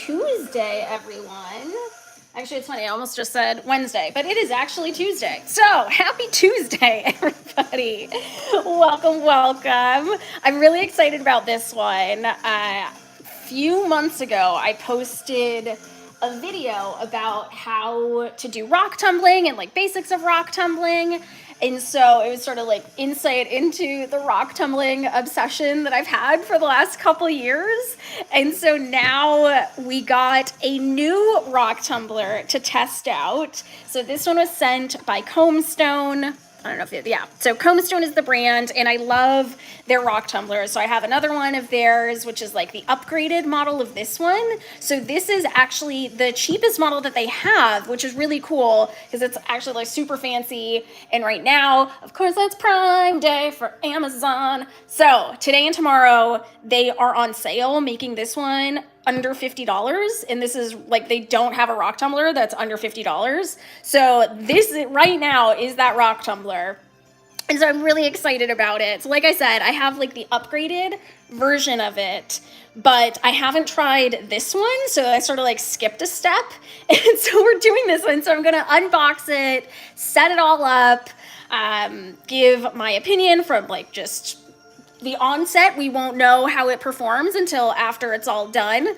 Tuesday, everyone. Actually, it's funny, I almost just said Wednesday, but it is actually Tuesday. So, happy Tuesday, everybody. Welcome, welcome. I'm really excited about this one. A few months ago, I posted a video about how to do rock tumbling and like basics of rock tumbling. And so it was sort of like insight into the rock tumbling obsession that I've had for the last couple years. And so now we got a new rock tumbler to test out. So this one was sent by Komestone. I don't know if yeah. So Komestone is the brand, and I love their rock tumblers. So I have another one of theirs, which is like the upgraded model of this one. So this is actually the cheapest model that they have, which is really cool because it's actually like super fancy. And right now, of course, that's Prime Day for Amazon. So today and tomorrow, they are on sale, making this one under $50, and this is like they don't have a rock tumbler that's under $50. So this right now is that rock tumbler, and so I'm really excited about it. So like I said, I have like the upgraded version of it, but I haven't tried this one, so I sort of like skipped a step, and so we're doing this one. So I'm gonna unbox it, set it all up, give my opinion from like just the onset. We won't know how it performs until after it's all done,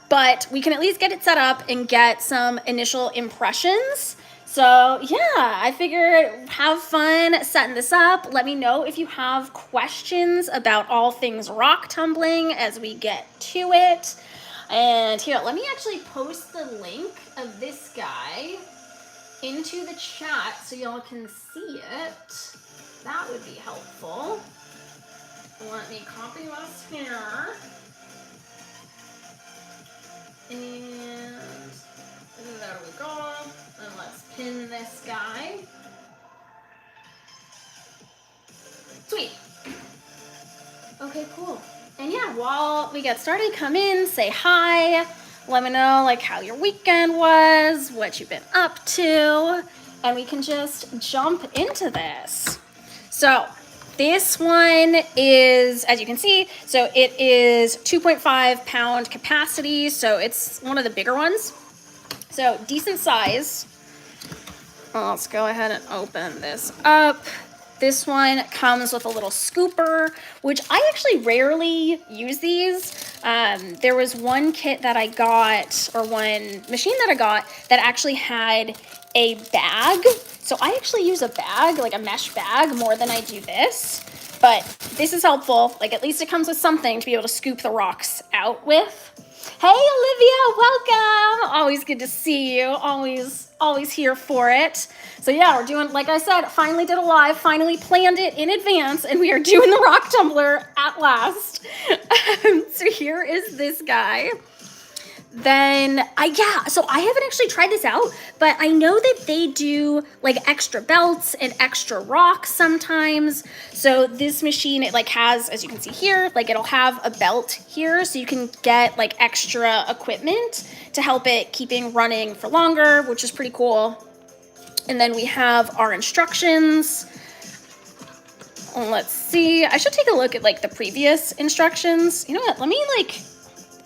but we can at least get it set up and get some initial impressions. So yeah, I figured have fun setting this up. Let me know if you have questions about all things rock tumbling as we get to it. And here, let me actually post the link of this guy into the chat so y'all can see it. That would be helpful. Let me copy this here. And there we go. And let's pin this guy. Sweet. Okay, cool. And yeah, while we get started, come in, say hi. Let me know like how your weekend was, what you've been up to, and we can just jump into this. So this one is, as you can see, so it is 2.5 pound capacity, so it's one of the bigger ones. So decent size. Well, let's go ahead and open this up. This one comes with a little scooper, which I actually rarely use these. There was one kit that I got, or one machine that I got, that actually had a bag. So I actually use a bag, like a mesh bag, more than I do this. But this is helpful. Like at least it comes with something to be able to scoop the rocks out with. Hey Olivia, welcome. Always good to see you. Always here for it. So yeah, we're doing, like I said, finally did a live, finally planned it in advance, and we are doing the rock tumbler at last. So here is this guy. Then so I haven't actually tried this out, but I know that they do like extra belts and extra rocks sometimes. So this machine, it like has, as you can see here, like it'll have a belt here, so you can get like extra equipment to help it keeping running for longer, which is pretty cool. And then we have our instructions. Let's see, I should take a look at like the previous instructions. You know what, let me like,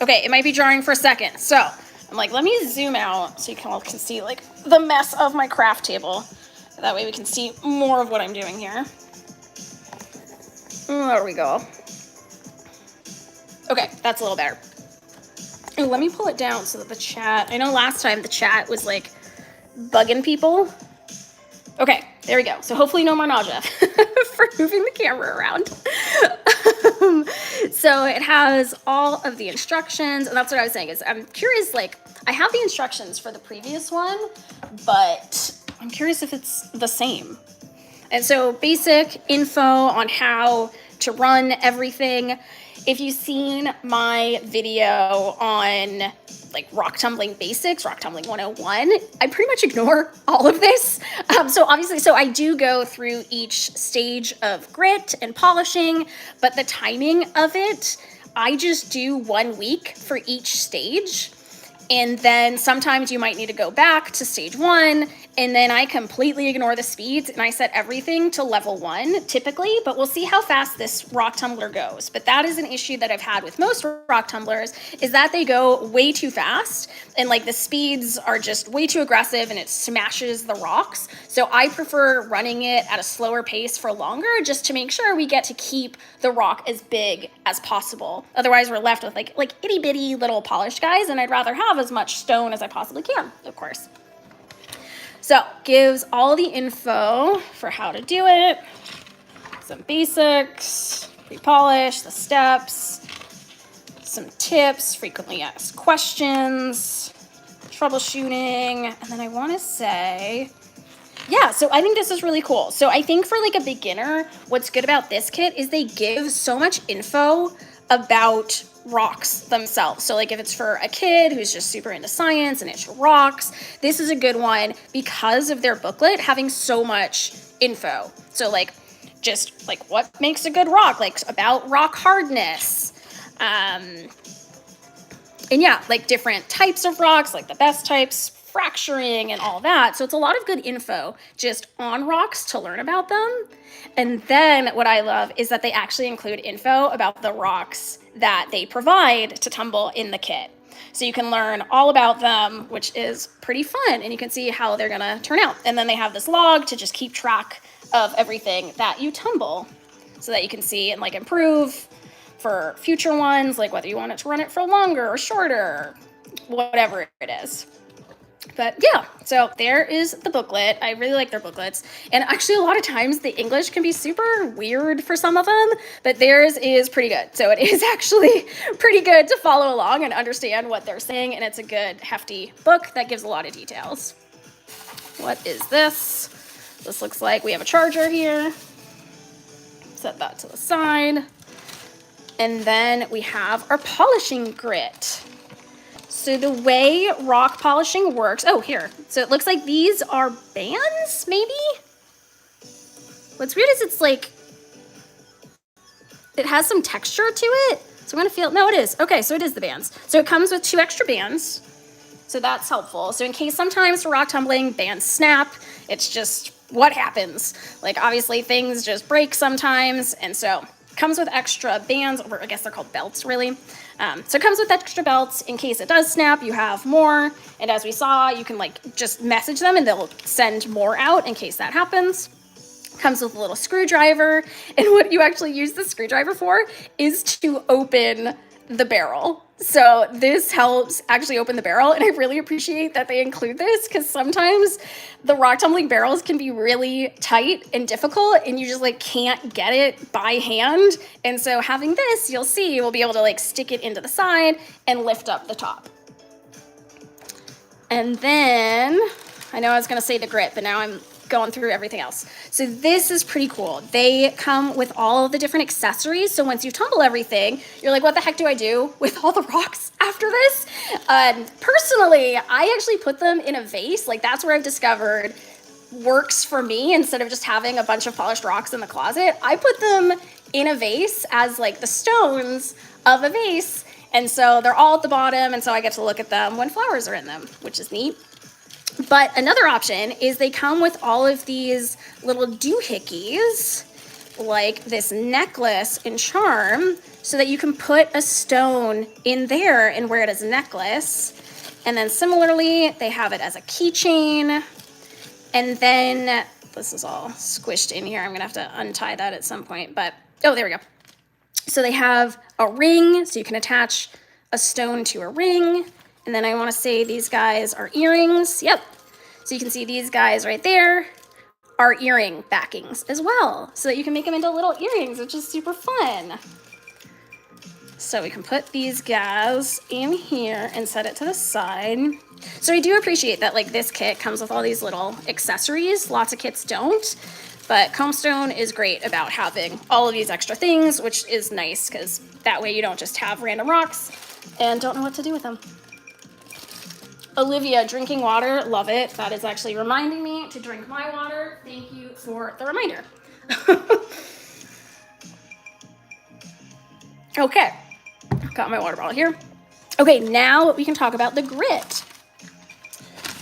okay, it might be jarring for a second. So I'm like, let me zoom out so you all can see like the mess of my craft table. That way we can see more of what I'm doing here. There we go. Okay, that's a little better. Ooh, let me pull it down so that the chat, I know last time the chat was like bugging people. Okay, there we go. So hopefully no more nausea for moving the camera around. So it has all of the instructions, and that's what I was saying is I'm curious, like I have the instructions for the previous one, but I'm curious if it's the same. And so basic info on how to run everything. If you've seen my video on like rock tumbling basics, rock tumbling 101, I pretty much ignore all of this. So I do go through each stage of grit and polishing, but the timing of it, I just do 1 week for each stage. And then sometimes you might need to go back to stage 1 And then I completely ignore the speeds and I set everything to level 1 typically, but we'll see how fast this rock tumbler goes. But that is an issue that I've had with most rock tumblers, is that they go way too fast and like the speeds are just way too aggressive and it smashes the rocks. So I prefer running it at a slower pace for longer, just to make sure we get to keep the rock as big as possible. Otherwise we're left with like itty bitty little polished guys, and I'd rather have as much stone as I possibly can, of course. So gives all the info for how to do it, some basics, pre-polish, the steps, some tips, frequently asked questions, troubleshooting, and then I want to say, yeah, so I think this is really cool. So I think for like a beginner, what's good about this kit is they give so much info about rocks themselves. So like if it's for a kid who's just super into science and it's rocks, this is a good one because of their booklet having so much info. So like just like what makes a good rock, like about rock hardness, and yeah, like different types of rocks, like the best types, fracturing and all that. So it's a lot of good info just on rocks to learn about them. And then what I love is that they actually include info about the rocks that they provide to tumble in the kit. So you can learn all about them, which is pretty fun, and you can see how they're gonna turn out. And then they have this log to just keep track of everything that you tumble so that you can see and like improve for future ones, like whether you want it to run it for longer or shorter, whatever it is. But yeah, so there is the booklet. I really like their booklets. And actually a lot of times the English can be super weird for some of them, but theirs is pretty good. So it is actually pretty good to follow along and understand what they're saying. And it's a good hefty book that gives a lot of details. What is this? This looks like we have a charger here. Set that to the side. And then we have our polishing grit. So the way rock polishing works, oh, here. So it looks like these are bands, maybe? What's weird is it's like, it has some texture to it. So I'm gonna feel, no, it is. Okay, so it is the bands. So it comes with 2 extra bands. So that's helpful. So in case sometimes for rock tumbling, bands snap, it's just what happens. Like obviously things just break sometimes. And so it comes with extra bands, or I guess they're called belts really. So it comes with extra belts in case it does snap, you have more. And as we saw, you can like just message them and they'll send more out in case that happens. Comes with a little screwdriver. And what you actually use the screwdriver for is to open the barrel. So this helps actually open the barrel. And I really appreciate that they include this because sometimes the rock tumbling barrels can be really tight and difficult and you just like can't get it by hand. And so having this, you'll see, we'll be able to like stick it into the side and lift up the top. And then, I know I was gonna say the grit, but now I'm going through everything else. So this is pretty cool. They come with all of the different accessories. So once you tumble everything, you're like, what the heck do I do with all the rocks after this? Personally, I actually put them in a vase. Like that's where I've discovered works for me instead of just having a bunch of polished rocks in the closet. I put them in a vase as like the stones of a vase. And so they're all at the bottom. And so I get to look at them when flowers are in them, which is neat. But another option is they come with all of these little doohickeys, like this necklace and charm, so that you can put a stone in there and wear it as a necklace. And then similarly, they have it as a keychain. And then, this is all squished in here. I'm gonna have to untie that at some point, but, oh, there we go. So they have a ring, so you can attach a stone to a ring. And then I want to say these guys are earrings. Yep. So you can see these guys right there are earring backings as well. So that you can make them into little earrings, which is super fun. So we can put these guys in here and set it to the side. So I do appreciate that like this kit comes with all these little accessories. Lots of kits don't. But Komestone is great about having all of these extra things, which is nice because that way you don't just have random rocks and don't know what to do with them. Olivia, drinking water, love it. That is actually reminding me to drink my water. Thank you for the reminder. Okay, got my water bottle here. Okay, now we can talk about the grit.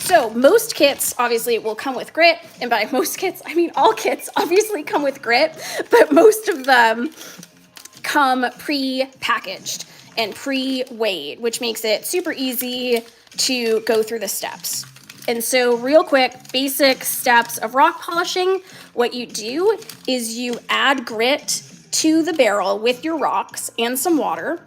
So most kits obviously will come with grit, and by most kits, I mean all kits obviously come with grit, but most of them come pre-packaged and pre-weighed, which makes it super easy to go through the steps. And so real quick, basic steps of rock polishing. What you do is you add grit to the barrel with your rocks and some water.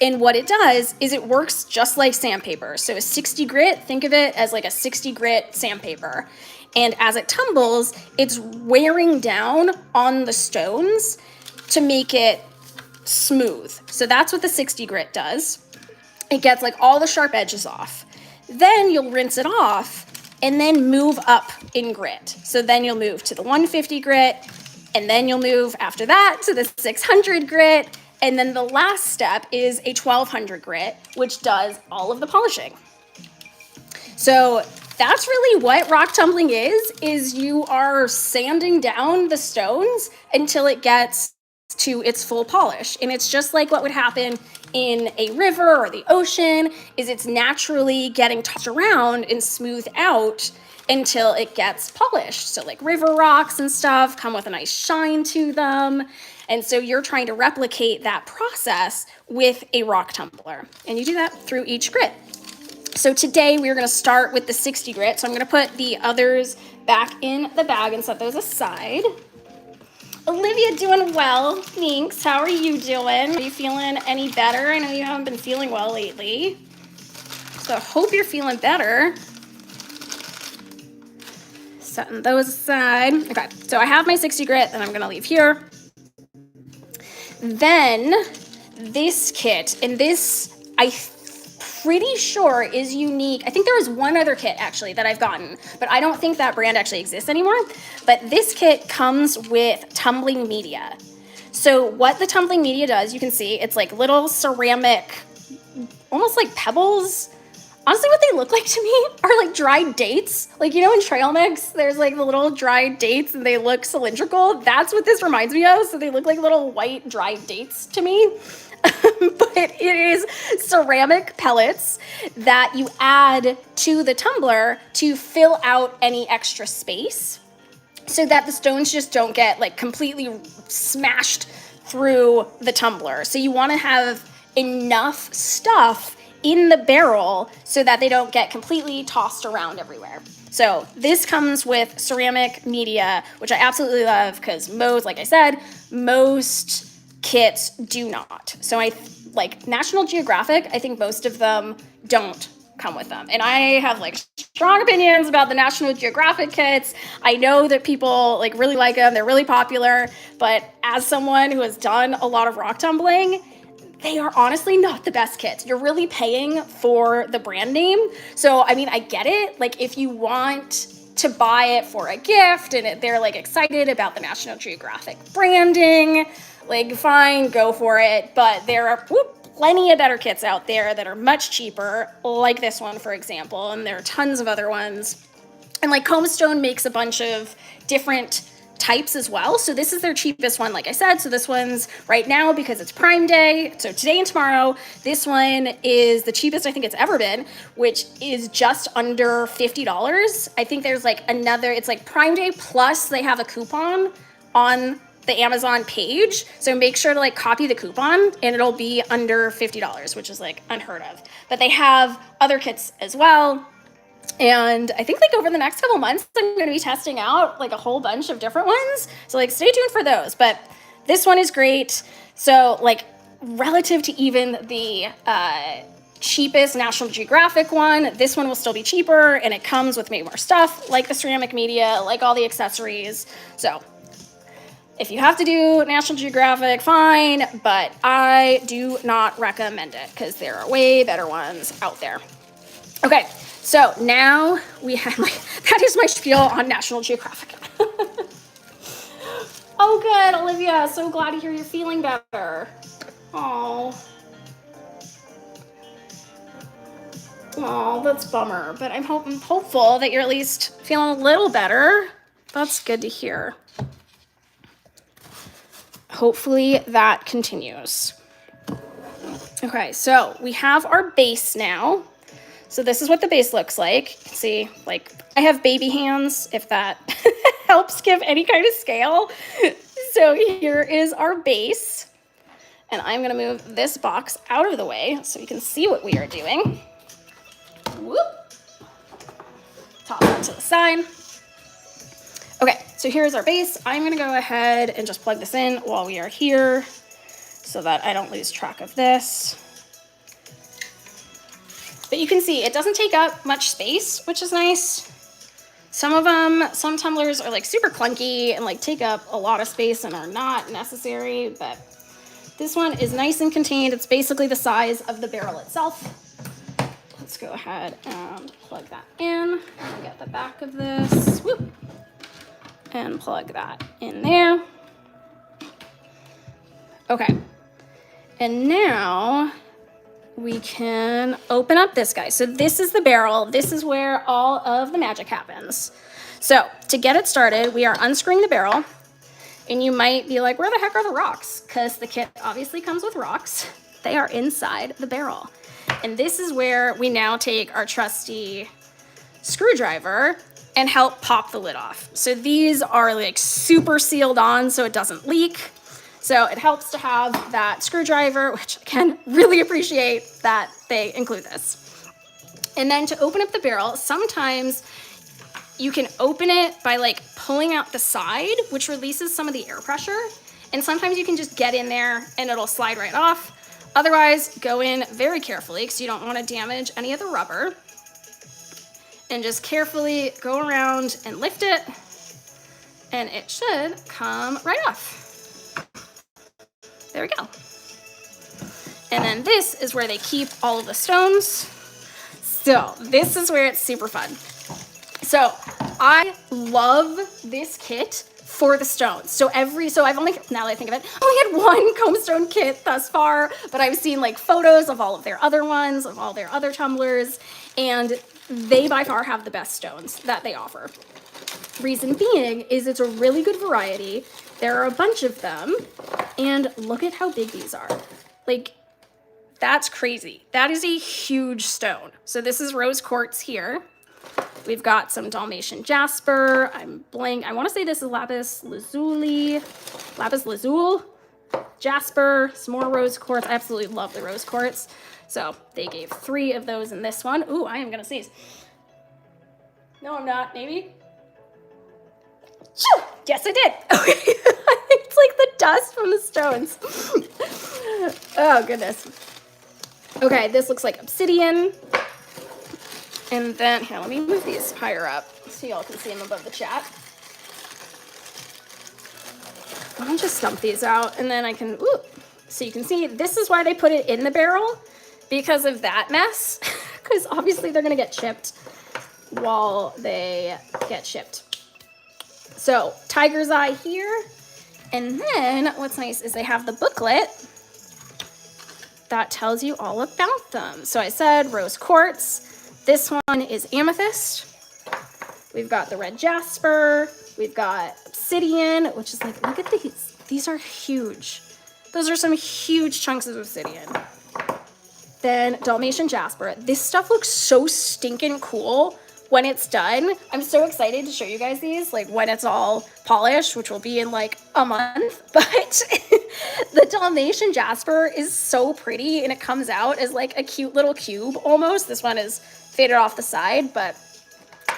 And what it does is it works just like sandpaper. So a 60 grit, think of it as like a 60 grit sandpaper. And as it tumbles, it's wearing down on the stones to make it smooth. So that's what the 60 grit does. It gets like all the sharp edges off. Then you'll rinse it off and then move up in grit. So then you'll move to the 150 grit, and then you'll move after that to the 600 grit. And then the last step is a 1200 grit, which does all of the polishing. So that's really what rock tumbling is you are sanding down the stones until it gets to its full polish. And it's just like what would happen in a river or the ocean, is it's naturally getting tossed around and smoothed out until it gets polished. So like river rocks and stuff come with a nice shine to them. And so you're trying to replicate that process with a rock tumbler. And you do that through each grit. So today we're going to start with the 60 grit. So I'm going to put the others back in the bag and set those aside. Olivia, doing well, thanks. How are you doing? Are you feeling any better? I know you haven't been feeling well lately. So I hope you're feeling better. Setting those aside. Okay, so I have my 60 grit that I'm going to leave here. Then this kit, and this I'm pretty sure is unique. I think there was one other kit actually that I've gotten, but I don't think that brand actually exists anymore. But this kit comes with tumbling media. So what the tumbling media does, you can see, it's like little ceramic, almost like pebbles. Honestly, what they look like to me are like dried dates. Like, you know, in trail mix, there's like the little dried dates and they look cylindrical. That's what this reminds me of. So they look like little white dried dates to me. But it is ceramic pellets that you add to the tumbler to fill out any extra space so that the stones just don't get like completely smashed through the tumbler. So you want to have enough stuff in the barrel so that they don't get completely tossed around everywhere. So this comes with ceramic media, which I absolutely love because most, like I said, most kits do not. So I like National Geographic, I think most of them don't come with them. And I have like strong opinions about the National Geographic kits. I know that people like really like them. They're really popular. But as someone who has done a lot of rock tumbling, they are honestly not the best kits. You're really paying for the brand name. So, I mean, I get it. Like if you want to buy it for a gift and they're like excited about the National Geographic branding, like fine, go for it. But there are plenty of better kits out there that are much cheaper, like this one, for example. And there are tons of other ones. And like Komestone makes a bunch of different types as well. So this is their cheapest one, like I said. So this one's right now because it's Prime Day. So today and tomorrow, this one is the cheapest I think it's ever been, which is just under $50. I think there's like another, it's like Prime Day plus they have a coupon on the Amazon page. So make sure to like copy the coupon and it'll be under $50, which is like unheard of. But they have other kits as well. And I think like over the next couple months, I'm going to be testing out like a whole bunch of different ones. So like stay tuned for those. But this one is great. So like relative to even the cheapest National Geographic one, this one will still be cheaper. And it comes with maybe more stuff like the ceramic media, like all the accessories. So if you have to do National Geographic, fine. But I do not recommend it because there are way better ones out there. Okay. So now we have that is my spiel on National Geographic. Oh, good, Olivia. So glad to hear you're feeling better. Oh, that's a bummer. But I'm hopeful that you're at least feeling a little better. That's good to hear. Hopefully that continues. Okay, so we have our base now. So this is what the base looks like. You can see, like, I have baby hands, if that helps give any kind of scale. So here is our base. And I'm gonna move this box out of the way so you can see what we are doing. Whoop. Toss that to the side. Okay, so here's our base. I'm gonna go ahead and just plug this in while we are here so that I don't lose track of this. But you can see it doesn't take up much space, which is nice. Some tumblers are like super clunky and like take up a lot of space and are not necessary, but this one is nice and contained. It's basically the size of the barrel itself. Let's go ahead and plug that in. And get the back of this, whoop, and plug that in there. Okay, and now we can open up this guy. So this is the barrel. This is where all of the magic happens. So to get it started, we are unscrewing the barrel. And you might be like, where the heck are the rocks? Because the kit obviously comes with rocks. They are inside the barrel. And this is where we now take our trusty screwdriver and help pop the lid off. So these are like super sealed on so it doesn't leak. So it helps to have that screwdriver, which I can really appreciate that they include this. And then to open up the barrel, sometimes you can open it by like pulling out the side, which releases some of the air pressure. And sometimes you can just get in there and it'll slide right off. Otherwise, go in very carefully because you don't want to damage any of the rubber. And just carefully go around and lift it. And it should come right off. There we go. And then this is where they keep all of the stones. So this is where it's super fun. So I love this kit for the stones. So I've only, now that I think of it, I only had one Komestone kit thus far, but I've seen like photos of all of their other ones, of all their other tumblers, and they by far have the best stones that they offer. Reason being is it's a really good variety. There are a bunch of them, and look at how big these are. Like, that's crazy. That is a huge stone. So this is rose quartz here. We've got some Dalmatian jasper. I want to say this is lapis lazuli, jasper, some more rose quartz. I absolutely love the rose quartz. So they gave 3 of those in this one. Ooh, I am gonna sneeze. No, I'm not. Maybe. Yes, I did. Okay. It's like the dust from the stones. Oh, goodness. Okay, this looks like obsidian. And then, here, let me move these higher up so y'all can see them above the chat. Let me just stump these out, and then I can, ooh. So you can see, this is why they put it in the barrel, because of that mess. Because obviously they're going to get chipped while they get shipped. So, tiger's eye here. And then what's nice is they have the booklet that tells you all about them. So I said rose quartz. This one is amethyst. We've got the red jasper. We've got obsidian, which is like, look at these. These are huge. Those are some huge chunks of obsidian. Then Dalmatian jasper. This stuff looks so stinking cool when it's done. I'm so excited to show you guys these, like when it's all polished, which will be in like a month. But the Dalmatian jasper is so pretty, and it comes out as like a cute little cube almost. This one is faded off the side, but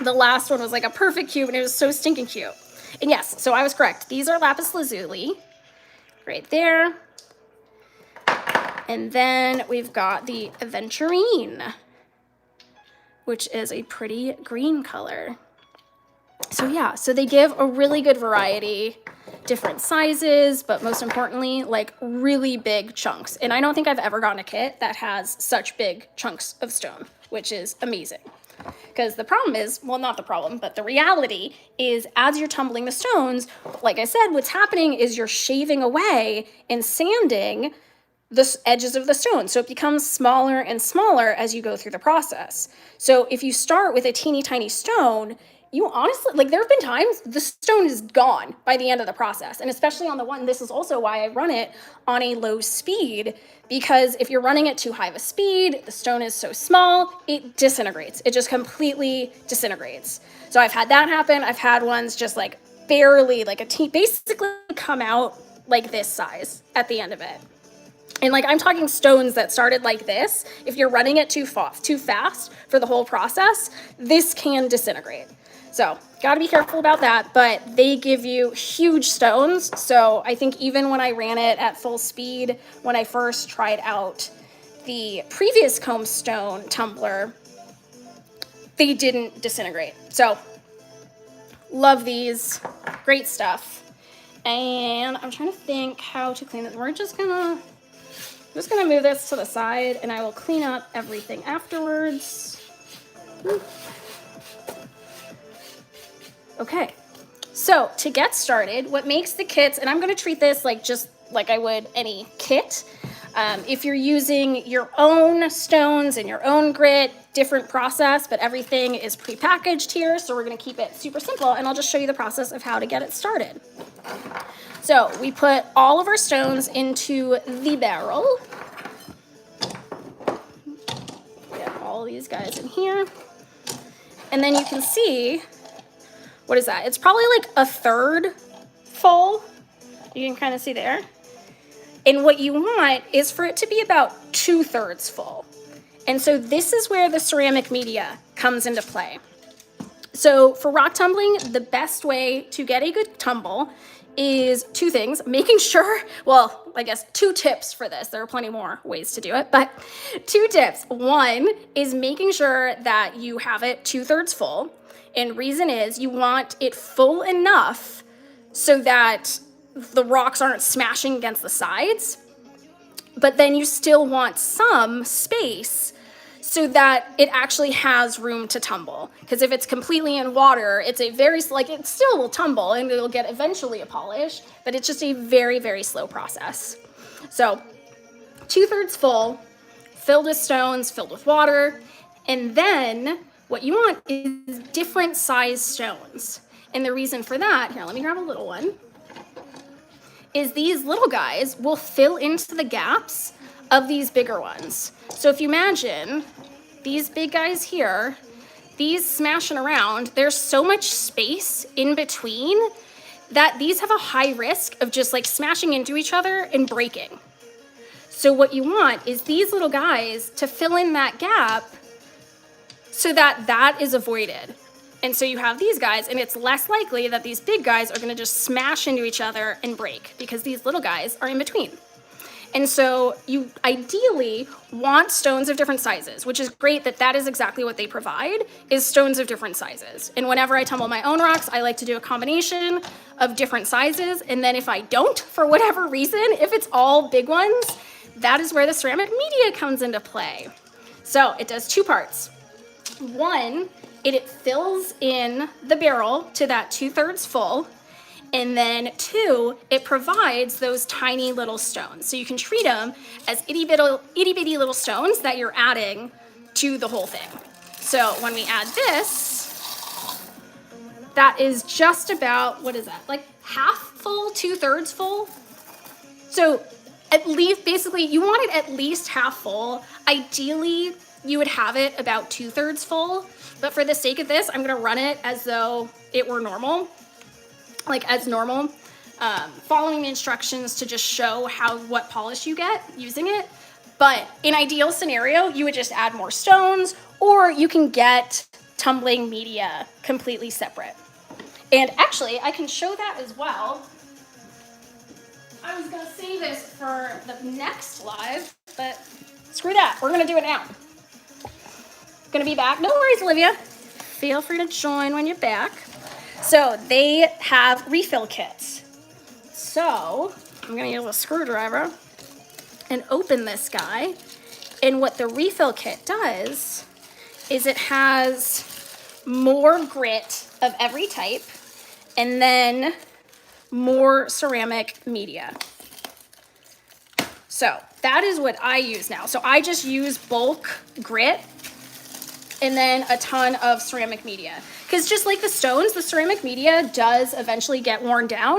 the last one was like a perfect cube, and it was so stinking cute. And yes, so I was correct. These are lapis lazuli right there. And then we've got the aventurine, which is a pretty green color. So yeah, so they give a really good variety, different sizes, but most importantly, like really big chunks. And I don't think I've ever gotten a kit that has such big chunks of stone, which is amazing. Because the problem is, well, not the problem, but the reality is as you're tumbling the stones, like I said, what's happening is you're shaving away and sanding the edges of the stone. So it becomes smaller and smaller as you go through the process. So if you start with a teeny tiny stone, you honestly, like there have been times the stone is gone by the end of the process. And especially on the one, this is also why I run it on a low speed, because if you're running it too high of a speed, the stone is so small, it disintegrates. It just completely disintegrates. So I've had that happen. I've had ones just like barely, like basically come out like this size at the end of it. And like I'm talking stones that started like this. If you're running it too fast for the whole process, this can disintegrate. So got to be careful about that, but they give you huge stones. So I think even when I ran it at full speed, when I first tried out the previous Komestone tumbler, they didn't disintegrate. So love these, great stuff. And I'm trying to think how to clean it. We're just gonna move this to the side and I will clean up everything afterwards. Okay, so to get started, what makes the kits, and I'm gonna treat this like just like I would any kit. If you're using your own stones and your own grit, different process, but everything is prepackaged here, so we're gonna keep it super simple, and I'll just show you the process of how to get it started. So we put all of our stones into the barrel. Get all these guys in here. And then you can see, what is that? It's probably like a third full. You can kind of see there. And what you want is for it to be about 2/3 full. And so this is where the ceramic media comes into play. So for rock tumbling, the best way to get a good tumble is two things. Making sure, well, I guess 2 tips for this. There are plenty more ways to do it, but 2 tips. One is making sure that you have it 2/3 full. And reason is you want it full enough so that the rocks aren't smashing against the sides, but then you still want some space so that it actually has room to tumble. Because if it's completely in water, it's a very, like, it still will tumble and it'll get eventually a polish, but it's just a very, very slow process. So 2/3 full, filled with stones, filled with water, and then what you want is different size stones. And the reason for that, here, let me grab a little one, is these little guys will fill into the gaps of these bigger ones. So if you imagine these big guys here, these smashing around, there's so much space in between that these have a high risk of just like smashing into each other and breaking. So what you want is these little guys to fill in that gap so that that is avoided. And so you have these guys, and it's less likely that these big guys are gonna just smash into each other and break because these little guys are in between. And so you ideally want stones of different sizes, which is great that that is exactly what they provide, is stones of different sizes. And whenever I tumble my own rocks, I like to do a combination of different sizes. And then if I don't, for whatever reason, if it's all big ones, that is where the ceramic media comes into play. So it does 2 parts. One, it fills in the barrel to that 2/3 full. And then 2, it provides those tiny little stones. So you can treat them as itty bitty little stones that you're adding to the whole thing. So when we add this, that is just about, what is that? Like half full, 2/3 full. So at least, basically you want it at least half full. Ideally, you would have it about 2/3 full. But for the sake of this, I'm gonna run it as though it were normal, like as normal, following the instructions to just show what polish you get using it. But in ideal scenario, you would just add more stones, or you can get tumbling media completely separate. And actually, I can show that as well. I was gonna save this for the next live, but screw that, we're gonna do it now. Gonna be back. No worries, Olivia. Feel free to join when you're back. So they have refill kits. So I'm gonna use a screwdriver and open this guy. And what the refill kit does is it has more grit of every type and then more ceramic media. So that is what I use now. So I just use bulk grit. and then a ton of ceramic media. Because just like the stones, the ceramic media does eventually get worn down.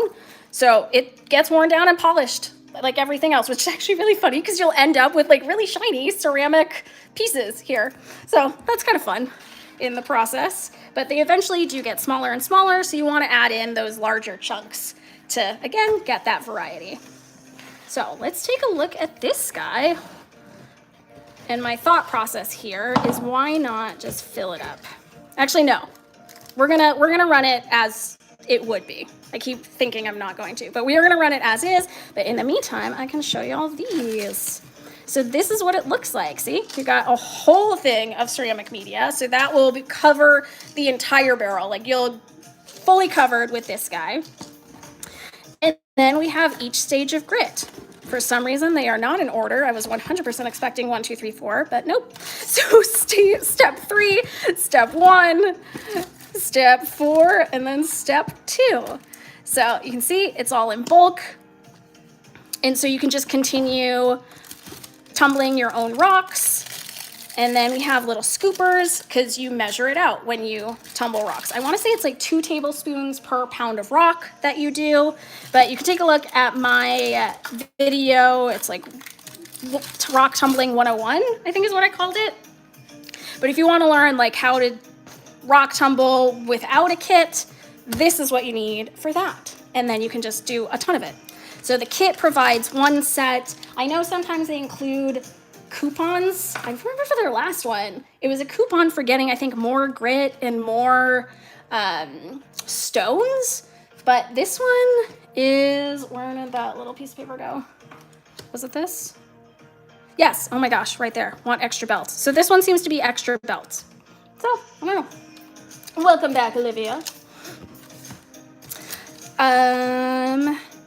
So it gets worn down and polished like everything else, which is actually really funny because you'll end up with like really shiny ceramic pieces here. So that's kind of fun in the process. But they eventually do get smaller and smaller, so you want to add in those larger chunks to, again, get that variety. So let's take a look at this guy. And my thought process here is, why not just fill it up? Actually, no. We're gonna run it as it would be. I keep thinking I'm not going to, but we are gonna run it as is. But in the meantime, I can show you all these. So this is what it looks like. See, you got a whole thing of ceramic media. So that will cover the entire barrel. Like you'll fully covered with this guy. And then we have each stage of grit. For some reason, they are not in order. I was 100% expecting 1, 2, 3, 4, but nope. So step 3, step 1, step 4, and then step 2. So you can see it's all in bulk. And so you can just continue tumbling your own rocks. And then we have little scoopers because you measure it out when you tumble rocks. I want to say it's like 2 tablespoons per pound of rock that you do, but you can take a look at my video. It's like Rock Tumbling 101, I think is what I called it. But if you want to learn like how to rock tumble without a kit, this is what you need for that. And then you can just do a ton of it. So the kit provides 1 set. I know sometimes they include coupons. I remember for their last one, it was a coupon for getting, I think, more grit and more stones. But this one is, where did that little piece of paper go? Was it this? Yes. Oh my gosh, right there. Want extra belts. So this one seems to be extra belts. So, I don't know. Welcome back, Olivia.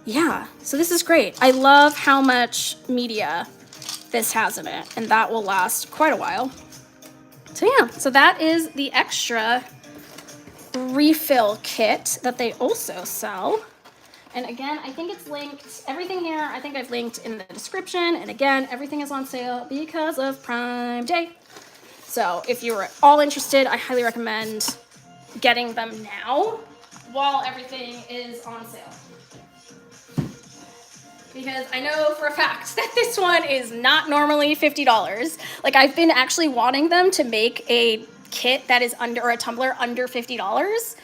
Yeah, so this is great. I love how much media this has in it, and that will last quite a while. So yeah, so that is the extra refill kit that they also sell. And again, I think it's linked, everything here, I think I've linked in the description. And again, everything is on sale because of Prime Day. So if you're at all interested, I highly recommend getting them now while everything is on sale. Because I know for a fact that this one is not normally $50. Like I've been actually wanting them to make a kit that is under a tumbler under $50,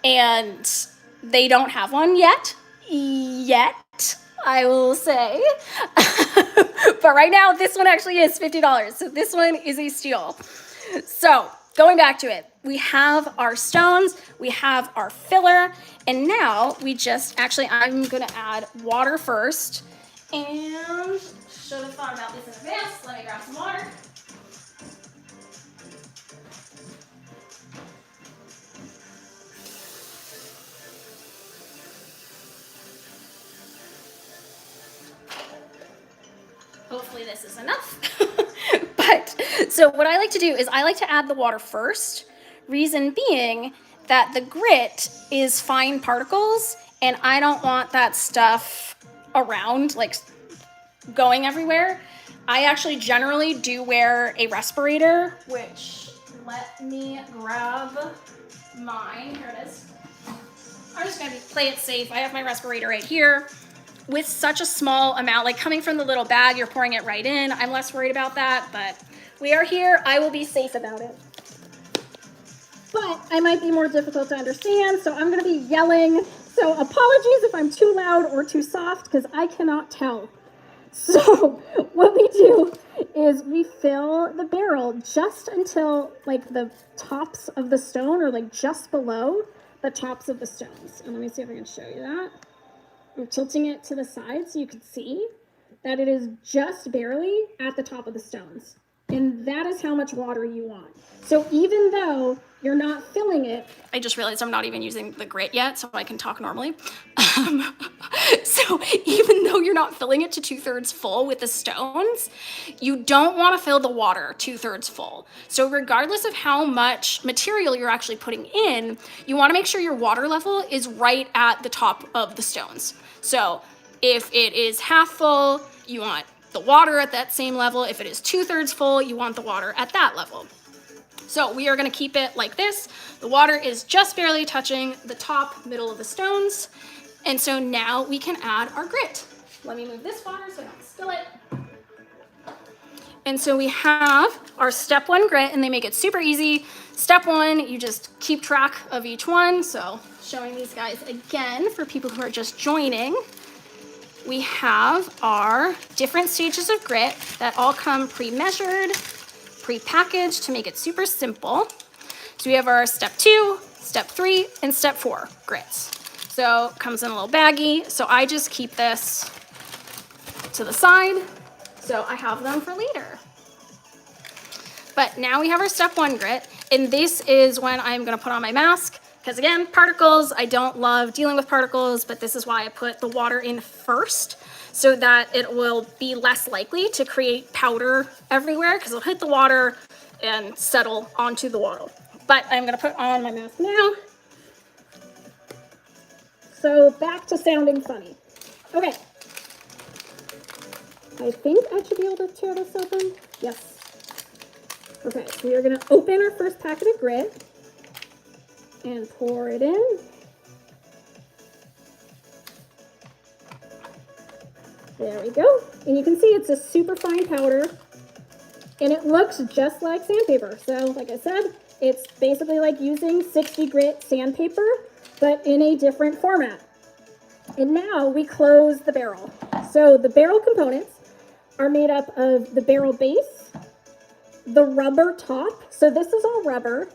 and they don't have one yet, I will say. But right now, this one actually is $50. So this one is a steal. So going back to it, we have our stones, we have our filler, and now we just, actually I'm gonna add water first, and should have thought about this in advance. Let me grab some water. Hopefully this is enough. But so what I like to do is I like to add the water first. Reason being that the grit is fine particles, and I don't want that stuff around, like going everywhere. I actually generally do wear a respirator, which, let me grab mine. Here it is. I'm just gonna play it safe. I have my respirator right here. With such a small amount, like coming from the little bag, you're pouring it right in. I'm less worried about that, but we are here. I will be safe about it. But I might be more difficult to understand, so I'm gonna be yelling. So apologies if I'm too loud or too soft, because I cannot tell. So what we do is we fill the barrel just until like the tops of the stone, or like just below the tops of the stones. And let me see if I can show you that. I'm tilting it to the side so you can see that it is just barely at the top of the stones. And that is how much water you want. So even though you're not filling it, I just realized I'm not even using the grit yet, so I can talk normally. So even though you're not filling it to 2/3 full with the stones, you don't want to fill the water 2/3 full. So regardless of how much material you're actually putting in, you want to make sure your water level is right at the top of the stones. So if it is half full, you want the water at that same level. If it is 2/3 full, you want the water at that level. So we are gonna keep it like this. The water is just barely touching the top middle of the stones. And so now we can add our grit. Let me move this water so I don't spill it. And so we have our step 1 grit, and they make it super easy. Step 1, you just keep track of each one. So showing these guys again for people who are just joining. We have our different stages of grit that all come pre-measured, pre-packaged to make it super simple. So we have our step 2, step 3, and step 4 grits. So it comes in a little baggie. So I just keep this to the side. So I have them for later. But now we have our step 1 grit, and this is when I'm gonna put on my mask, because again, particles, I don't love dealing with particles, but this is why I put the water in first, so that it will be less likely to create powder everywhere, because it'll hit the water and settle onto the water. But I'm gonna put on my mask now. So back to sounding funny. Okay. I think I should be able to tear this open. Yes. Okay, so we are going to open our first packet of grit and pour it in. There we go. And you can see it's a super fine powder, and it looks just like sandpaper. So like I said, it's basically like using 60 grit sandpaper, but in a different format. And now we close the barrel. So the barrel components are made up of the barrel base, the rubber top. So this is all rubber.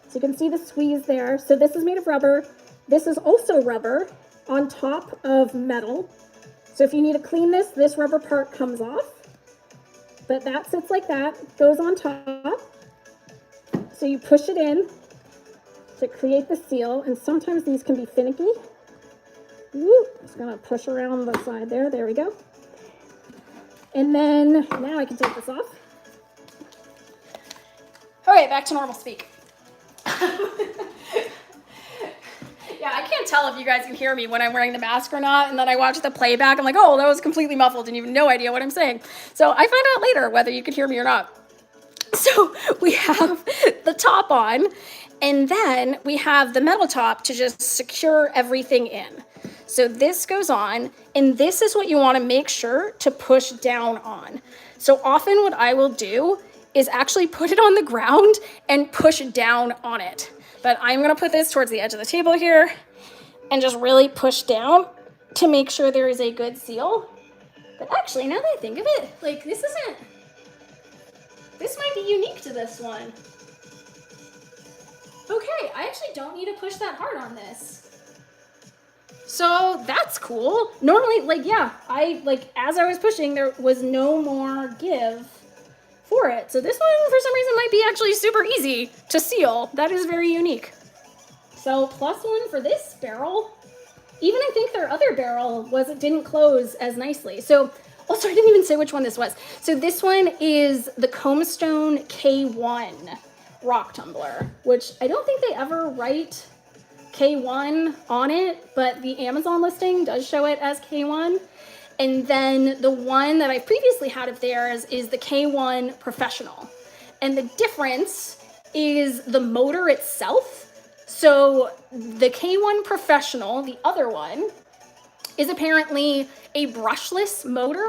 So you can see the squeeze there. So this is made of rubber. This is also rubber on top of metal. So if you need to clean this, this rubber part comes off. But that sits like that, goes on top. So you push it in to create the seal. And sometimes these can be finicky. Woo, just gonna push around the side there. There we go. And then now I can take this off. Okay, back to normal speak. Yeah, I can't tell if you guys can hear me when I'm wearing the mask or not, and then I watch the playback, I'm like, oh, that was completely muffled, and you have no idea what I'm saying. So I find out later whether you could hear me or not. So we have the top on, and then we have the metal top to just secure everything in. So this goes on, and this is what you want to make sure to push down on. So often what I will do is actually put it on the ground and push down on it. But I'm gonna put this towards the edge of the table here and just really push down to make sure there is a good seal. But actually, now that I think of it, like this might be unique to this one. Okay, I actually don't need to push that hard on this. So that's cool. Normally, as I was pushing, there was no more give for it. So this one, for some reason, might be actually super easy to seal. That is very unique. So +1 for this barrel. Even I think their other barrel didn't close as nicely. So, also I didn't even say which one this was. So this one is the Komestone K1 Rock Tumbler, which I don't think they ever write K1 on it, but the Amazon listing does show it as K1. And then the one that I previously had of theirs is the K1 Professional. And the difference is the motor itself. So the K1 Professional, the other one, is apparently a brushless motor,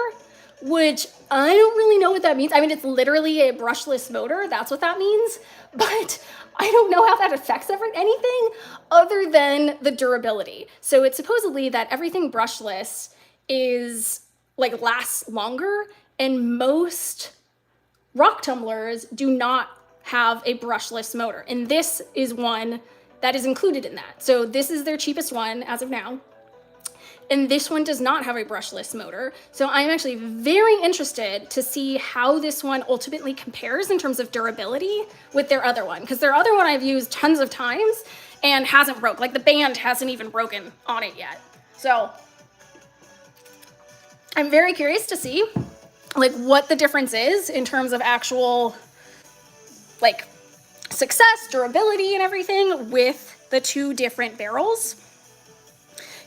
which I don't really know what that means. I mean, it's literally a brushless motor. That's what that means. But I don't know how that affects anything other than the durability. So it's supposedly that everything brushless is lasts longer, and most rock tumblers do not have a brushless motor. And this is one that is included in that. So this is their cheapest one as of now. And this one does not have a brushless motor. So I'm actually very interested to see how this one ultimately compares in terms of durability with their other one. Because their other one I've used tons of times and hasn't broke. Like the band hasn't even broken on it yet. So I'm very curious to see what the difference is in terms of actual success, durability, and everything with the two different barrels.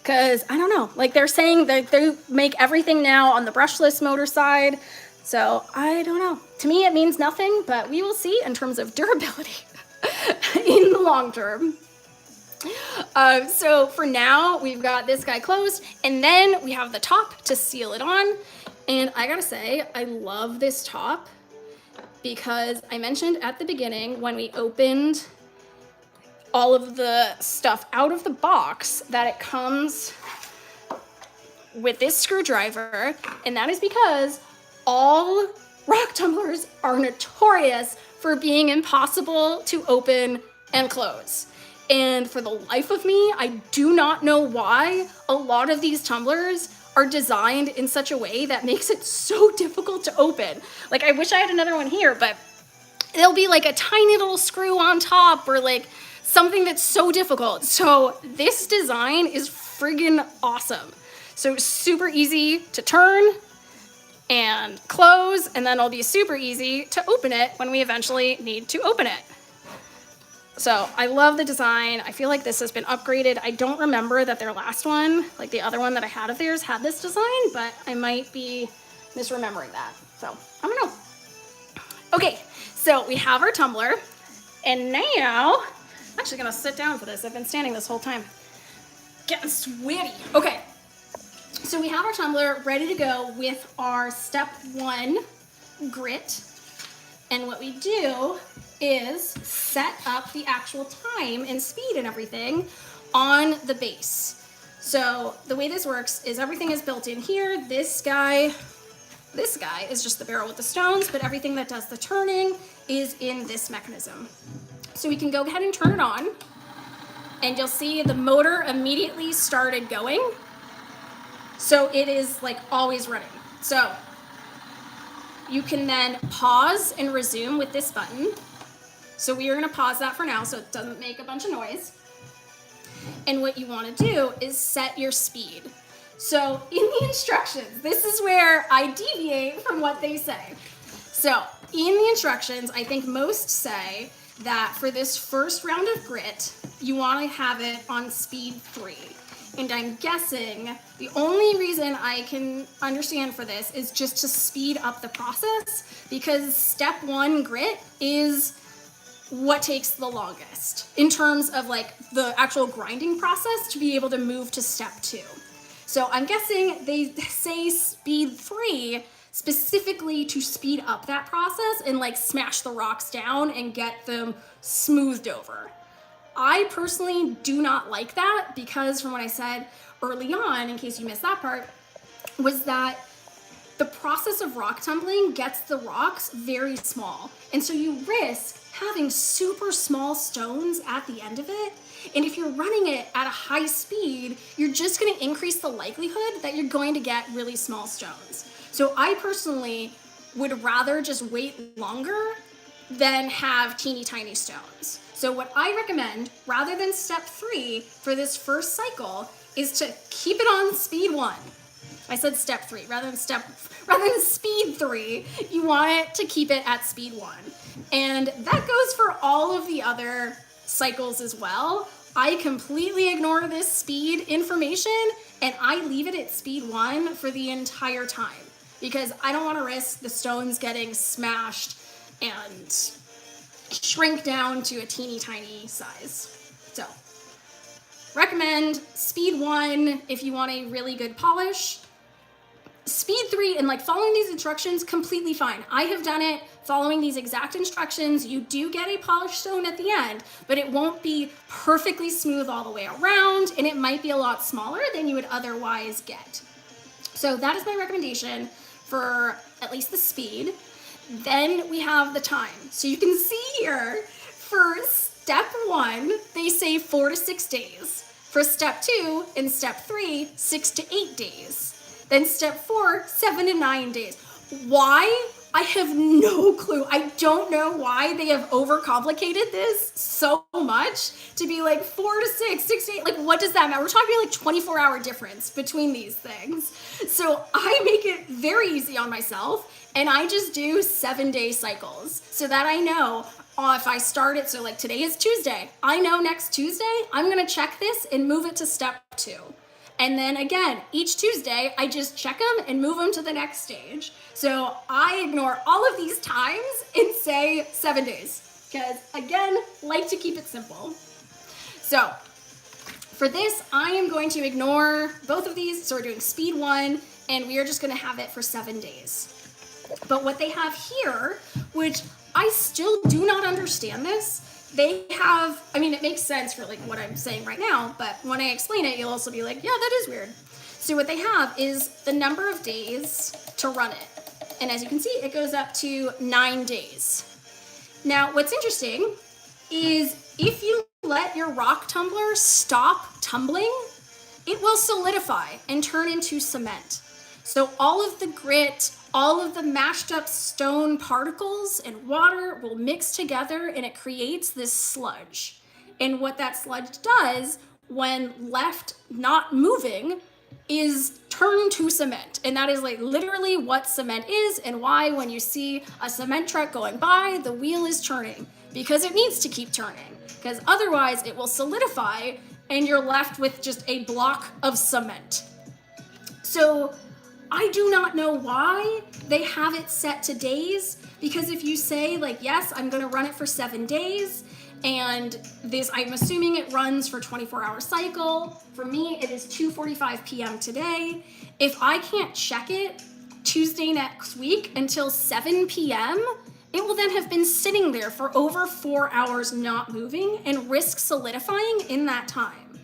Because I don't know, they're saying that they make everything now on the brushless motor side. So I don't know. To me, it means nothing, but we will see in terms of durability in the long term. So for now, we've got this guy closed, and then we have the top to seal it on. And I gotta say, I love this top because I mentioned at the beginning when we opened all of the stuff out of the box that it comes with this screwdriver, and that is because all rock tumblers are notorious for being impossible to open and close. And for the life of me, I do not know why a lot of these tumblers are designed in such a way that makes it so difficult to open. Like, I wish I had another one here, but there'll be like a tiny little screw on top or like something that's so difficult. So this design is friggin' awesome. So super easy to turn and close, and then it'll be super easy to open it when we eventually need to open it. So I love the design. I feel like this has been upgraded. I don't remember that their last one, like the other one that I had of theirs, had this design, but I might be misremembering that. So I don't know. Okay, so we have our tumbler, and now, I'm actually gonna sit down for this. I've been standing this whole time. Getting sweaty. Okay, so we have our tumbler ready to go with our step 1 grit. And what we do is set up the actual time and speed and everything on the base. So the way this works is everything is built in here. This guy is just the barrel with the stones, but everything that does the turning is in this mechanism. So we can go ahead and turn it on, and you'll see the motor immediately started going. So it is like always running. So you can then pause and resume with this button. So we are gonna pause that for now so it doesn't make a bunch of noise. And what you wanna do is set your speed. So in the instructions, this is where I deviate from what they say. So in the instructions, I think most say that for this first round of grit, you wanna have it on speed 3. And I'm guessing the only reason I can understand for this is just to speed up the process, because step 1 grit is what takes the longest in terms of like the actual grinding process to be able to move to step 2. So I'm guessing they say speed 3 specifically to speed up that process and like smash the rocks down and get them smoothed over. I personally do not like that because from what I said early on, in case you missed that part, was that the process of rock tumbling gets the rocks very small. And so you risk having super small stones at the end of it. And if you're running it at a high speed, you're just gonna increase the likelihood that you're going to get really small stones. So I personally would rather just wait longer than have teeny tiny stones. So what I recommend, rather than step 3 for this first cycle, is to keep it on speed 1. I said step 3, rather than speed 3, you want it to keep it at speed 1. And that goes for all of the other cycles as well. I completely ignore this speed information and I leave it at speed 1 for the entire time because I don't want to risk the stones getting smashed and shrink down to a teeny tiny size. So recommend speed 1 if you want a really good polish. Speed 3 and like following these instructions, completely fine. I have done it following these exact instructions. You do get a polished stone at the end, but it won't be perfectly smooth all the way around, and it might be a lot smaller than you would otherwise get. So that is my recommendation for at least the speed. Then we have the time. So you can see here, for step 1, they say 4 to 6 days. For step 2 and step 3, 6 to 8 days. Then step 4, 7 to 9 days. Why? I have no clue. I don't know why they have overcomplicated this so much to be like 4 to 6, 6 to 8. Like, what does that matter? We're talking like 24-hour difference between these things. So I make it very easy on myself, and I just do 7-day cycles so that I know if I start it. So like today is Tuesday. I know next Tuesday, I'm going to check this and move it to step 2. And then again, each Tuesday, I just check them and move them to the next stage. So I ignore all of these times and say 7 days. Because again, like to keep it simple. So for this, I am going to ignore both of these. So we're doing speed 1, and we are just gonna have it for 7 days. But what they have here, which I still do not understand this, they have, I mean, it makes sense for like what I'm saying right now, but when I explain it, you'll also be like, yeah, that is weird. So what they have is the number of days to run it. And as you can see, it goes up to 9 days. Now, what's interesting is if you let your rock tumbler stop tumbling, it will solidify and turn into cement. So all of the grit, all of the mashed up stone particles and water will mix together, and it creates this sludge. And what that sludge does when left not moving is turn to cement. And that is like literally what cement is, and why when you see a cement truck going by, the wheel is turning, because it needs to keep turning, because otherwise it will solidify and you're left with just a block of cement. So I do not know why they have it set to days, because if you say like, yes, I'm gonna run it for 7 days, and this, I'm assuming it runs for 24-hour cycle. For me, it is 2:45 p.m. today. If I can't check it Tuesday next week until 7 p.m., it will then have been sitting there for over 4 hours not moving and risk solidifying in that time.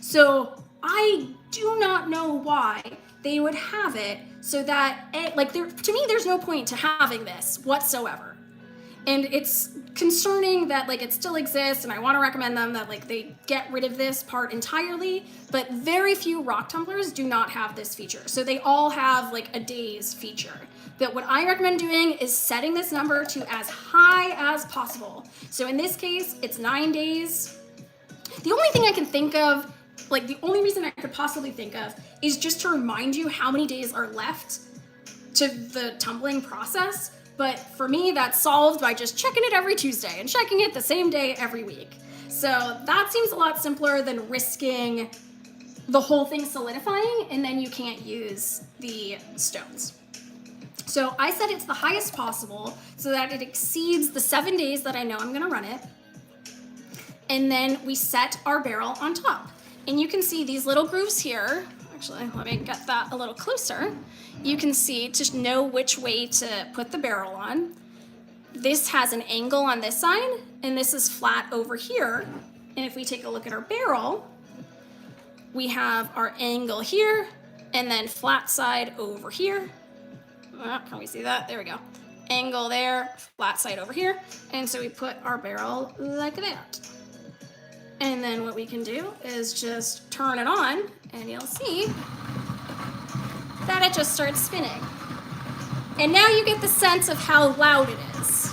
So I do not know why they would have it so that, like, to me, there's no point to having this whatsoever. And it's concerning that like it still exists, and I want to recommend them that like they get rid of this part entirely, but very few rock tumblers do not have this feature. So they all have like a days feature. But what I recommend doing is setting this number to as high as possible. So in this case, it's 9 days. The only thing I can think of, like the only reason I could possibly think of, is just to remind you how many days are left to the tumbling process. But for me, that's solved by just checking it every Tuesday and checking it the same day every week. So that seems a lot simpler than risking the whole thing solidifying and then you can't use the stones. So I set it to the highest possible so that it exceeds the 7 days that I know I'm gonna run it. And then we set our barrel on top. And you can see these little grooves here. Actually, let me get that a little closer. You can see to know which way to put the barrel on. This has an angle on this side, and this is flat over here. And if we take a look at our barrel, we have our angle here, and then flat side over here. Can we see that? There we go. Angle there, flat side over here. And so we put our barrel like that. And then what we can do is just turn it on, and you'll see that it just starts spinning. And now you get the sense of how loud it is.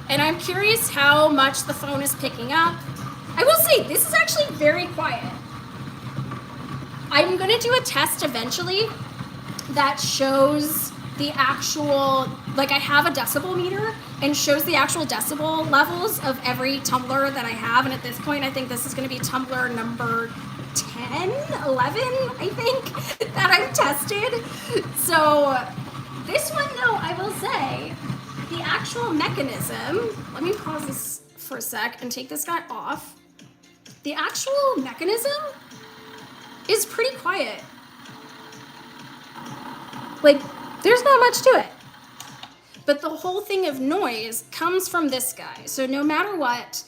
And I'm curious how much the phone is picking up. I will say, this is actually very quiet. I'm gonna do a test eventually that shows the actual, like I have a decibel meter and shows the actual decibel levels of every tumbler that I have. And at this point, I think this is gonna be tumbler number 10, 11, I think, that I've tested. So this one though, I will say, the actual mechanism, let me pause this for a sec and take this guy off. The actual mechanism is pretty quiet. Like, there's not much to it. But the whole thing of noise comes from this guy. So no matter what,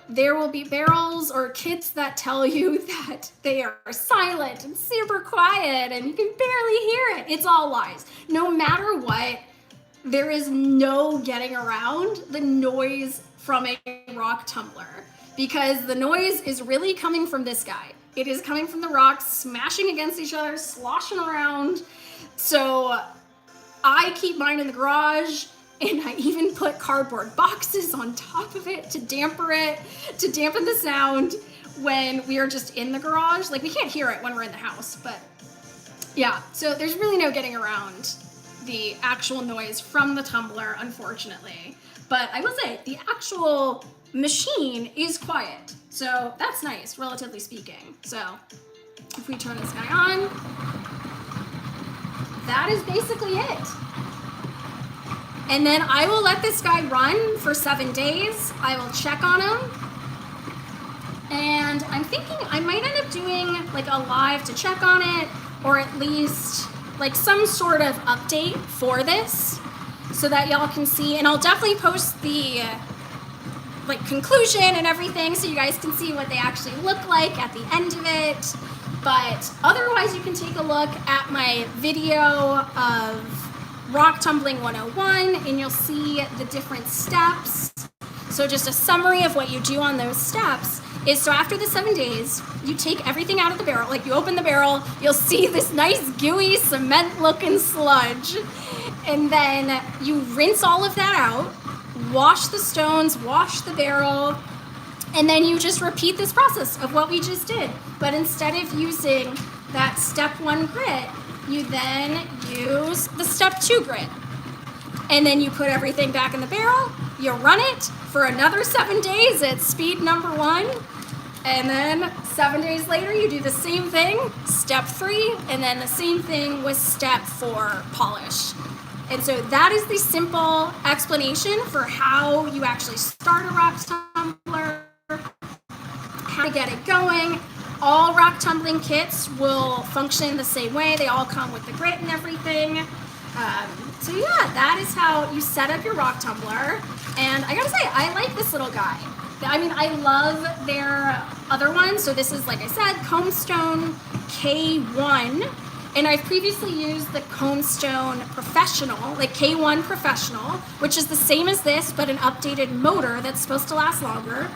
there will be barrels or kits that tell you that they are silent and super quiet and you can barely hear it. It's all lies. No matter what, there is no getting around the noise from a rock tumbler, because the noise is really coming from this guy. It is coming from the rocks smashing against each other, sloshing around. So I keep mine in the garage, and I even put cardboard boxes on top of it to dampen the sound when we are just in the garage. Like, we can't hear it when we're in the house, but yeah. So there's really no getting around the actual noise from the tumbler, unfortunately. But I will say, the actual machine is quiet. So that's nice, relatively speaking. So if we turn this guy on, that is basically it. And then I will let this guy run for 7 days. I will check on him. And I'm thinking I might end up doing like a live to check on it, or at least like some sort of update for this so that y'all can see. And I'll definitely post the like conclusion and everything so you guys can see what they actually look like at the end of it. But otherwise you can take a look at my video of Rock Tumbling 101 and you'll see the different steps. So just a summary of what you do on those steps is, so after the 7 days, you take everything out of the barrel. Like you open the barrel, you'll see this nice gooey cement looking sludge. And then you rinse all of that out, wash the stones, wash the barrel, and then you just repeat this process of what we just did. But instead of using that step 1 grit, you then use the step 2 grit. And then you put everything back in the barrel, you run it for another 7 days at speed number 1, and then 7 days later you do the same thing, step 3, and then the same thing with step 4 polish. And so that is the simple explanation for how you actually start a rock tumbler, how to get it going. All rock tumbling kits will function the same way. They all come with the grit and everything. So yeah, that is how you set up your rock tumbler. And I gotta say, I like this little guy. I mean, I love their other ones. So this is, like I said, Komestone K1. And I've previously used the Komestone Professional, like K1 Professional, which is the same as this, but an updated motor that's supposed to last longer.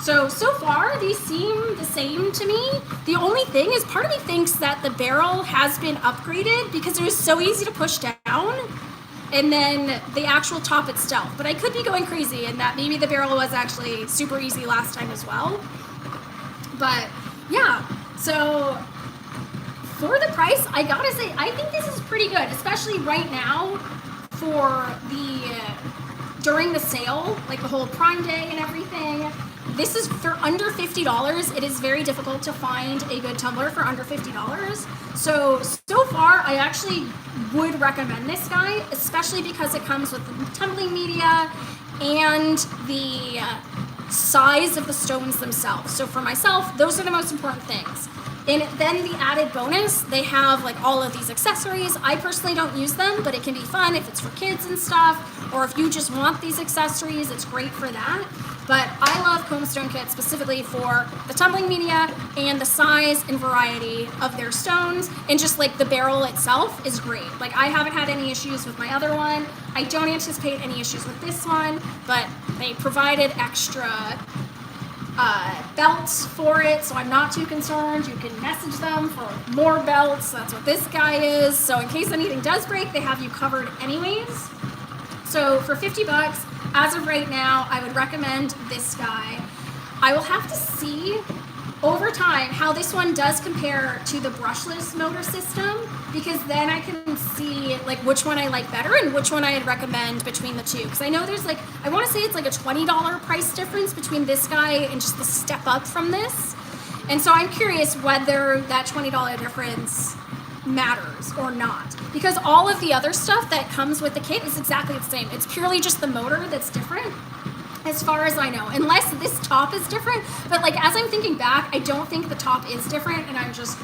So far, these seem the same to me. The only thing is, part of me thinks that the barrel has been upgraded because it was so easy to push down, and then the actual top itself. But I could be going crazy and that maybe the barrel was actually super easy last time as well. But yeah, so for the price, I gotta say, I think this is pretty good, especially right now for during the sale, like the whole Prime Day and everything. This is for under $50. It is very difficult to find a good tumbler for under $50. So far, I actually would recommend this guy, especially because it comes with the tumbling media and the size of the stones themselves. So for myself, those are the most important things. And then the added bonus, they have like all of these accessories. I personally don't use them, but it can be fun if it's for kids and stuff, or if you just want these accessories, it's great for that. But I love Komestone kits specifically for the tumbling media and the size and variety of their stones, and just like the barrel itself is great. Like I haven't had any issues with my other one. I don't anticipate any issues with this one, but they provided extra belts for it, so I'm not too concerned. You can message them for more belts. That's what this guy is. So in case anything does break, they have you covered anyways. So for 50 bucks, as of right now, I would recommend this guy. I will have to see over time how this one does compare to the brushless motor system, because then I can see like which one I like better and which one I'd recommend between the two. Because I know there's like, I want to say it's like a $20 price difference between this guy and just the step up from this. And so I'm curious whether that $20 difference matters or not, because all of the other stuff that comes with the kit is exactly the same. It's purely just the motor that's different, as far as I know, unless this top is different. But like as I'm thinking back, I don't think the top is different, and I'm just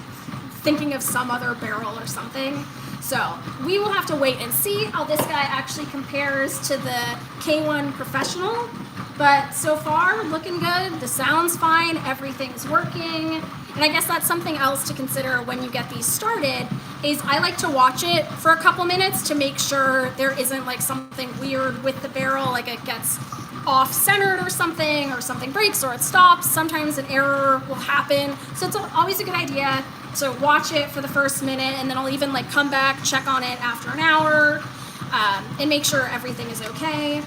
thinking of some other barrel or something. So we will have to wait and see how this guy actually compares to the K1 Professional. But so far, looking good. The sound's fine, everything's working. And I guess that's something else to consider when you get these started, is I like to watch it for a couple minutes to make sure there isn't like something weird with the barrel, like it gets off-centered or something breaks or it stops. Sometimes an error will happen. So it's always a good idea to watch it for the first minute, and then I'll even like come back, check on it after an hour, and make sure everything is okay.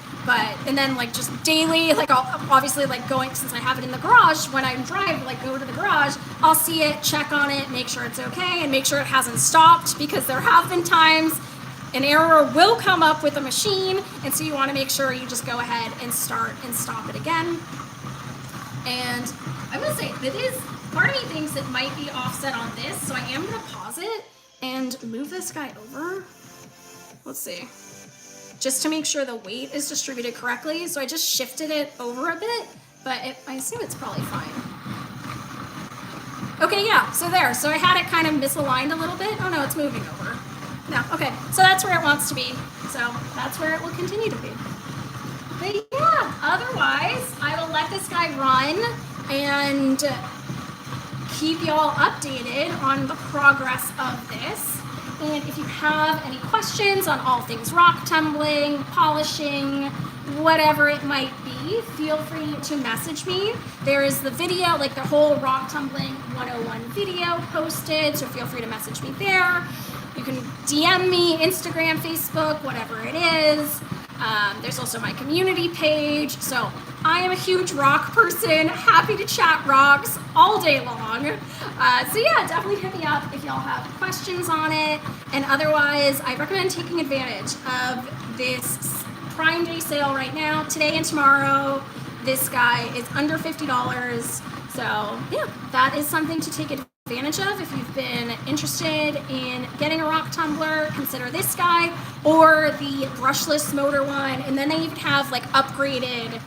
And then like just daily, like I'll obviously like going, since I have it in the garage, when I drive, like go to the garage, I'll see it, check on it, make sure it's okay, and make sure it hasn't stopped, because there have been times an error will come up with a machine, and so you want to make sure you just go ahead and start and stop it again. And I will say, Part of me thinks it might be offset on this, so I am gonna pause it and move this guy over. Let's see. Just to make sure the weight is distributed correctly. So I just shifted it over a bit, but I assume it's probably fine. Okay, yeah, so there. So I had it kind of misaligned a little bit. Oh no, it's moving over. No, okay, so that's where it wants to be. So that's where it will continue to be. But yeah, otherwise, I will let this guy run and keep y'all updated on the progress of this. And if you have any questions on all things rock tumbling, polishing, whatever it might be, feel free to message me. There is the video, like the whole Rock Tumbling 101 video posted, so feel free to message me there. You can DM me, Instagram, Facebook, whatever it is. There's also my community page. So I am a huge rock person, happy to chat rocks all day long. So yeah, definitely hit me up if y'all have questions on it. And otherwise, I recommend taking advantage of this Prime Day sale right now, today and tomorrow. This guy is under $50. So yeah, that is something to take advantage of. If you've been interested in getting a rock tumbler, consider this guy or the brushless motor one. And then they even have like upgraded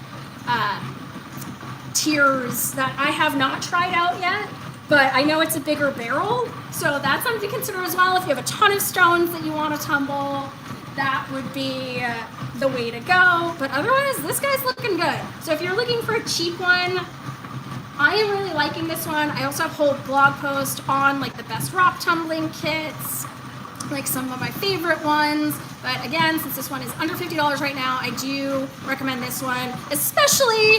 tiers that I have not tried out yet, but I know it's a bigger barrel, so that's something to consider as well. If you have a ton of stones that you want to tumble, that would be the way to go. But otherwise, this guy's looking good. So if you're looking for a cheap one, I am really liking this one. I also have a whole blog post on like the best rock tumbling kits, like some of my favorite ones. But again, since this one is under $50 right now, I do recommend this one, especially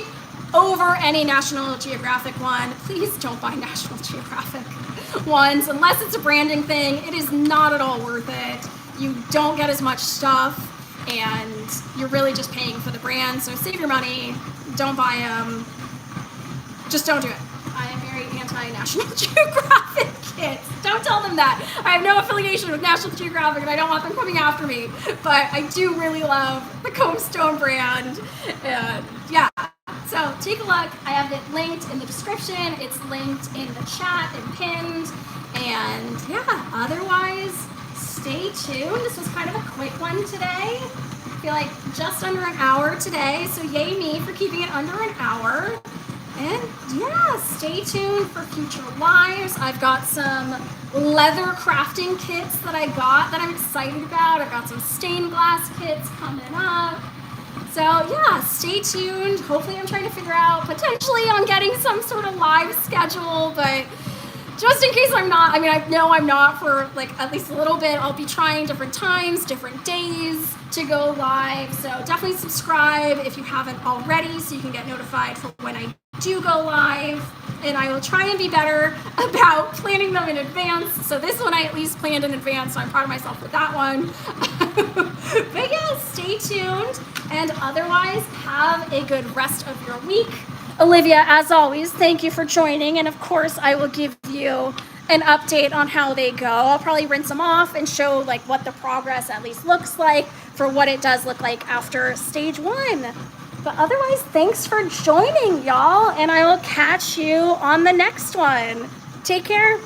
over any National Geographic one. Please don't buy National Geographic ones unless it's a branding thing. It is not at all worth it. You don't get as much stuff and you're really just paying for the brand. So save your money, don't buy them. Just don't do it. I am very anti-National Geographic kits. Don't tell them that. I have no affiliation with National Geographic and I don't want them coming after me. But I do really love the Komestone brand. And yeah, so take a look. I have it linked in the description. It's linked in the chat and pinned. And yeah, otherwise, stay tuned. This was kind of a quick one today. I feel like just under an hour today. So yay me for keeping it under an hour. And yeah, stay tuned for future lives. I've got some leather crafting kits that I got that I'm excited about. I've got some stained glass kits coming up. So yeah, stay tuned. Hopefully I'm trying to figure out potentially on getting some sort of live schedule, but just in case I'm not, I mean, I know I'm not for like at least a little bit. I'll be trying different times, different days to go live. So definitely subscribe if you haven't already so you can get notified for when I do go live. And I will try and be better about planning them in advance. So this one I at least planned in advance, so I'm proud of myself with that one. But yeah, stay tuned. And otherwise, have a good rest of your week. Olivia, as always, thank you for joining. And of course, I will give you an update on how they go. I'll probably rinse them off and show like what the progress at least looks like for what it does look like after stage 1. But otherwise, thanks for joining, y'all. And I will catch you on the next one. Take care.